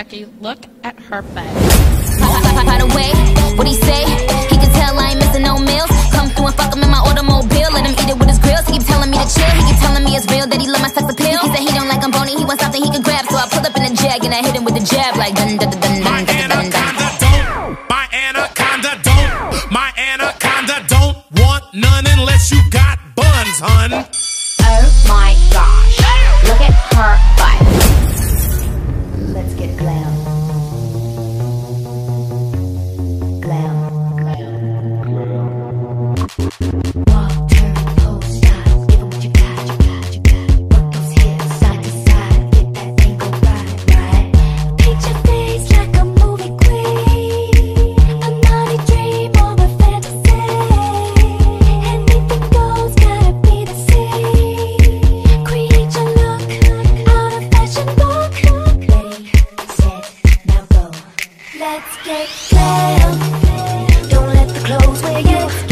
Jackie, look at her butt. By the way, what he say? He can tell I ain't missing no meals. Come through and fuck him in my automobile. Let him eat it with his grills. He keep telling me to chill. He keep telling me it's real that he love my sex appeal. He said he don't like I'm bony. He wants something he can grab. So I pull up in a Jag and I hit him with the jab like dun dun dun dun dun dun dun. My anaconda don't. My anaconda don't want none unless you got buns, hun. Oh my gosh, look at her butt. Let's get glam. Glam. Walk, turn, pose, style. Give 'em what you got, you got, you got. Work those hips side to side. Get that ankle right, right. Paint your face like a movie queen. A naughty dream or a fantasy. Anything goes, gotta be the same. Create your look out of fashion book. Ready, set, now go. Let's get glam. Don't let the clothes wear you.